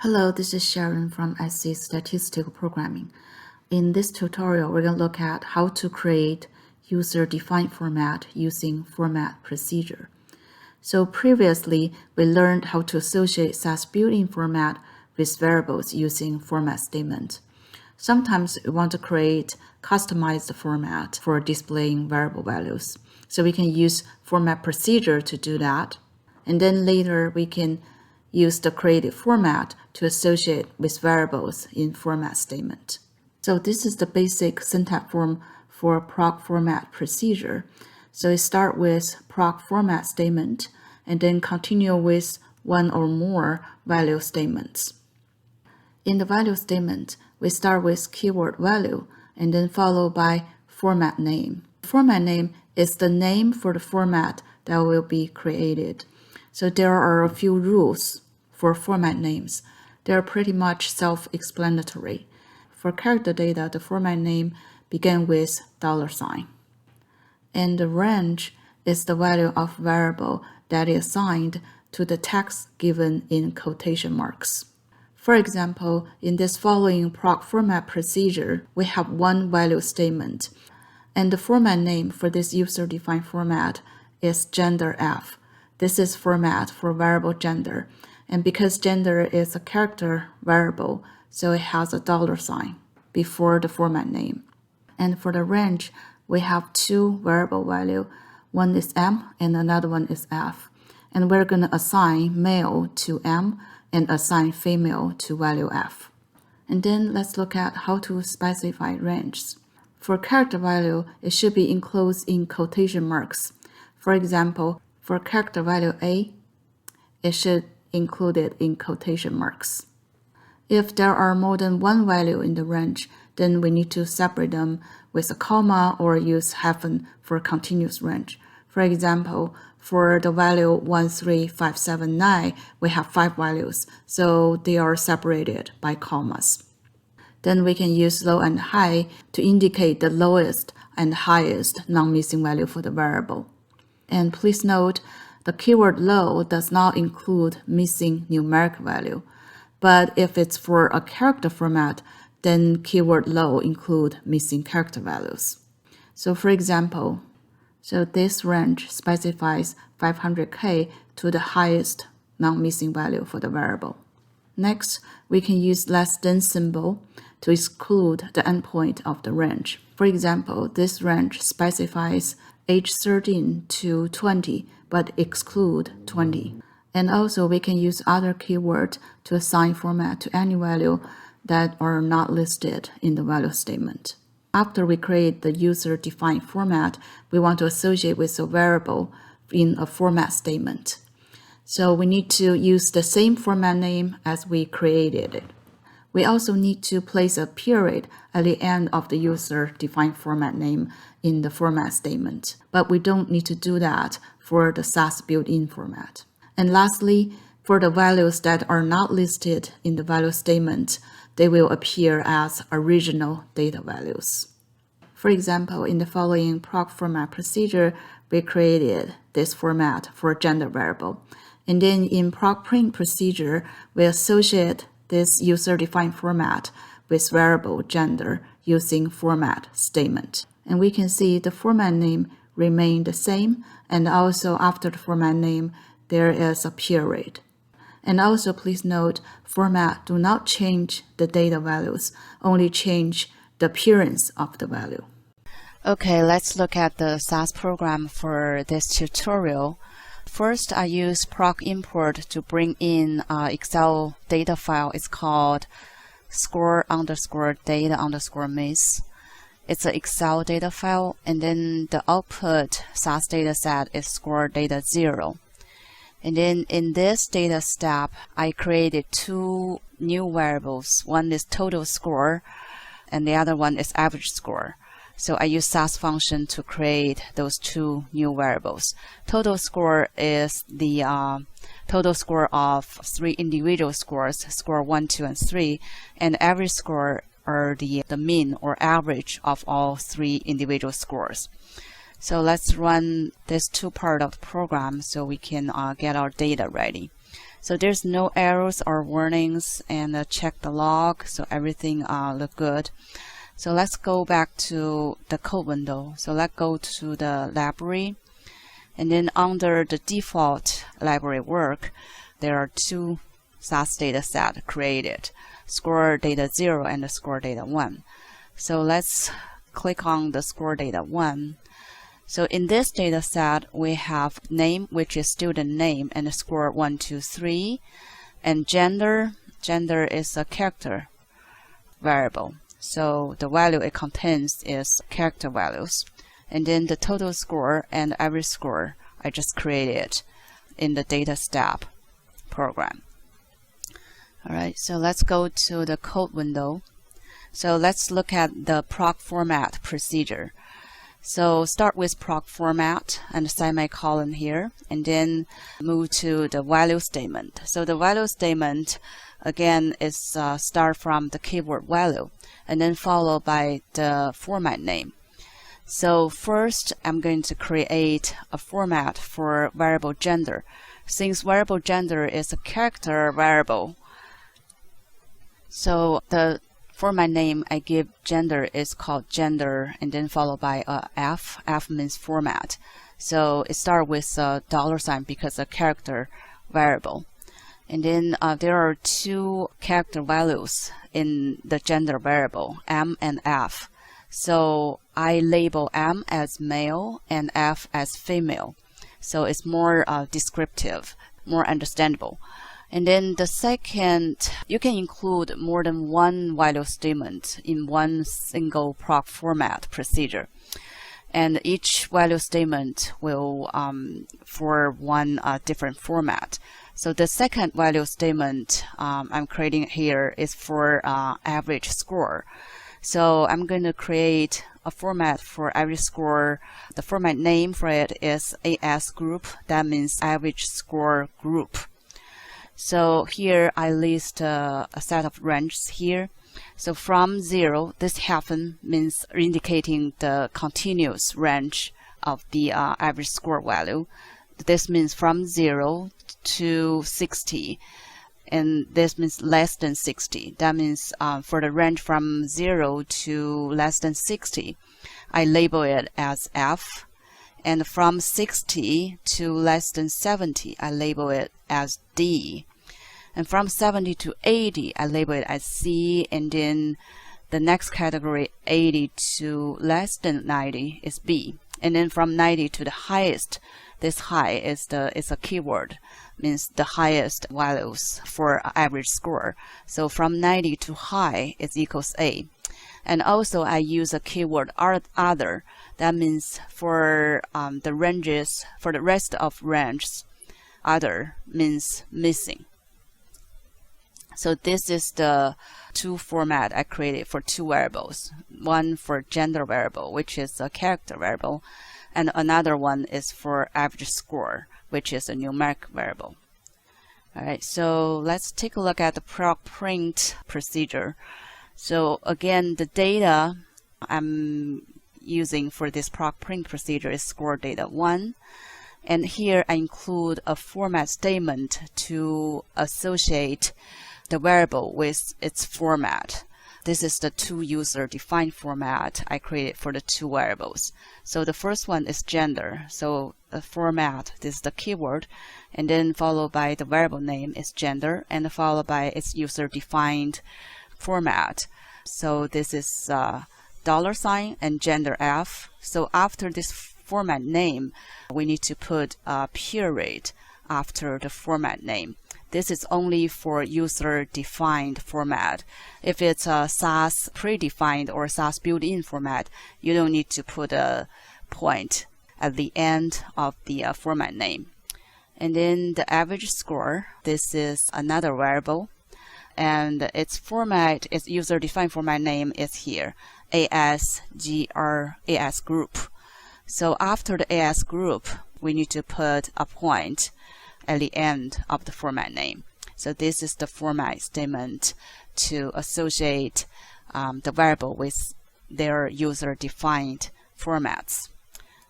Hello, this is Sharon from SAS Statistical Programming. In this tutorial, we're going to look at how to create user-defined format using format procedure. So previously, we learned how to associate SAS built-in format with variables using format statement. Sometimes we want to create customized format for displaying variable values. So we can use format procedure to do that. And then later we can use the created format to associate with variables in format statement. So this is the basic syntax form for proc format procedure. So we start with proc format statement and then continue with one or more value statements. In the value statement, we start with keyword value and then followed by format name. Format name is the name for the format that will be created. So there are a few rules for format names. They're pretty much self-explanatory. For character data, the format name begins with $. And the range is the value of variable that is assigned to the text given in quotation marks. For example, in this following proc format procedure, we have one value statement, and the format name for this user-defined format is genderF. This is format for variable gender, and because gender is a character variable, so it has a $sign before the format name. And for the range, we have two variable value. One is M and another one is F. And we're going to assign male to M and assign female to value F. And then let's look at how to specify ranges. For character value, it should be enclosed in quotation marks. For example, for character value A, it should include it in quotation marks. If there are more than one value in the range, then we need to separate them with a comma or use hyphen for continuous range. For example, for the value 13579, we have 5 values, so they are separated by commas. Then we can use low and high to indicate the lowest and highest non-missing value for the variable. And please note, the keyword low does not include missing numeric value, but if it's for a character format, then keyword low include missing character values. So for example, this range specifies 500K to the highest non-missing value for the variable. Next, we can use less than symbol to exclude the endpoint of the range. For example, this range specifies age 13 to 20, but exclude 20. And also we can use other keywords to assign format to any value that are not listed in the value statement. After we create the user-defined format, we want to associate with a variable in a format statement. So we need to use the same format name as we created it. We also need to place a period at the end of the user-defined format name in the format statement, but we don't need to do that for the SAS built-in format. And lastly, for the values that are not listed in the value statement, they will appear as original data values. For example, in the following proc format procedure, we created this format for gender variable. And then in proc print procedure, we associate this user-defined format with variable gender using format statement. And we can see the format name remained the same, and also after the format name, there is a period. And also please note, format do not change the data values, only change the appearance of the value. Okay, let's look at the SAS program for this tutorial. First, I use proc import to bring in Excel data file. It's called score_data_miss. It's an Excel data file, and then the output SAS data set is score data 0. And then in this data step, I created two new variables. One is total score, and the other one is average score. So I use SAS function to create those two new variables. Total score is the total score of 3 individual scores, score 1, 2, and 3, and average score are the mean or average of all 3 individual scores. So let's run this two part of the program so we can get our data ready. So there's no errors or warnings, and check the log, so everything look good. So let's go back to the code window. So let's go to the library, and then under the default library work, there are two SAS data set created, score data 0 and the score data 1. So let's click on the score data 1. So in this data set, we have name, which is student name, and the score 1, 2, 3. And gender is a character variable. So the value it contains is character values. And then the total score and average score I just created in the data step program. Alright, so let's go to the code window. So let's look at the proc format procedure. So start with proc format and semicolon here, and then move to the value statement. So the value statement again is start from the keyword value and then followed by the format name. So first I'm going to create a format for variable gender. Since variable gender is a character variable, so the format name I give gender is called gender, and then followed by F. F means format. So it starts with a $sign because a character variable. And then there are two character values in the gender variable, M and F. So I label M as male and F as female. So it's more descriptive, more understandable. And then the second, you can include more than one value statement in one single proc format procedure. And each value statement will for one different format. So the second value statement I'm creating here is for average score. So I'm going to create a format for average score. The format name for it is AS group. That means average score group. So here I list a set of ranges here. So from 0, this hyphen means indicating the continuous range of the average score value. This means from 0 to 60, and this means less than 60. That means for the range from 0 to less than 60, I label it as F. And from 60 to less than 70, I label it as D. And from 70 to 80, I label it as C. And then the next category, 80 to less than 90, is B. And then from 90 to the highest, this high is a keyword, means the highest values for average score. So from 90 to high, it equals A. And also I use a keyword other. That means for the ranges, for the rest of ranges, other means missing. So this is the two format I created for two variables. One for gender variable, which is a character variable, and another one is for average score, which is a numeric variable. Alright, so let's take a look at the proc print procedure. So again, the data I'm using for this proc print procedure is score data 1. And here I include a format statement to associate the variable with its format. This is the two user-defined format I created for the two variables. So the first one is gender. So the format, this is the keyword, and then followed by the variable name is gender, and followed by its user-defined format. So this is $sign and gender F. So after this format name, we need to put a period after the format name. This is only for user-defined format. If it's a SAS predefined or SAS built-in format, you don't need to put a point at the end of the format name. And then the average score, this is another variable, and its format, its user-defined format name is here, AS group. So after the AS group, we need to put a point at the end of the format name. So this is the format statement to associate the variable with their user-defined formats.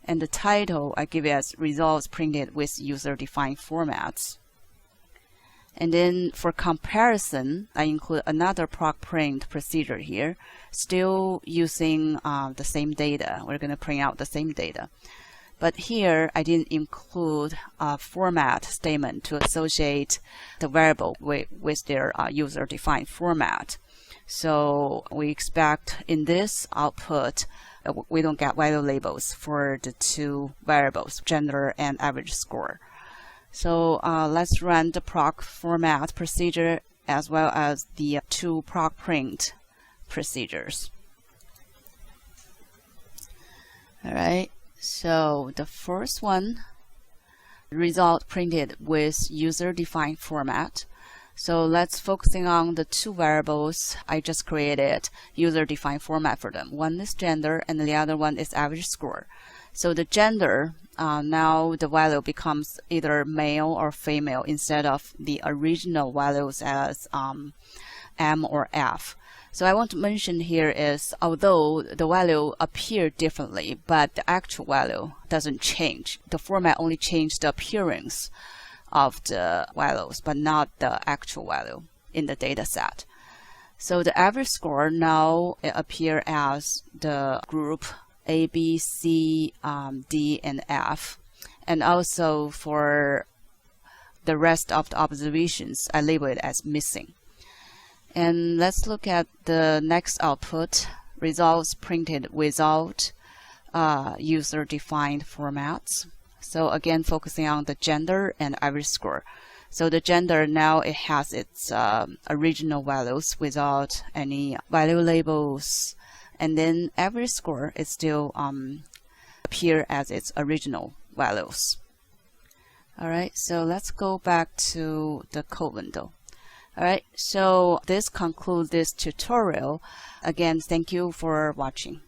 And the title I give it as results printed with user-defined formats. And then for comparison, I include another proc print procedure here, still using the same data. We're going to print out the same data. But here, I didn't include a format statement to associate the variable with their user-defined format. So we expect in this output, we don't get value labels for the two variables, gender and average score. So let's run the proc format procedure as well as the two proc print procedures. All right, so the first one, result printed with user-defined format. So let's focusing on the two variables I just created user-defined format for them. One is gender and the other one is average score. So the gender, now the value becomes either male or female instead of the original values as M or F. So I want to mention here is, although the value appear differently, but the actual value doesn't change. The format only changed the appearance of the values, but not the actual value in the data set. So the average score now appear as the group A, B, C, D, and F. And also for the rest of the observations, I label it as missing. And let's look at the next output, results printed without user-defined formats. So again, focusing on the gender and average score. So the gender now it has its original values without any value labels, and then average score is still appear as its original values. All right, so let's go back to the code window. All right, so this concludes this tutorial. Again, thank you for watching.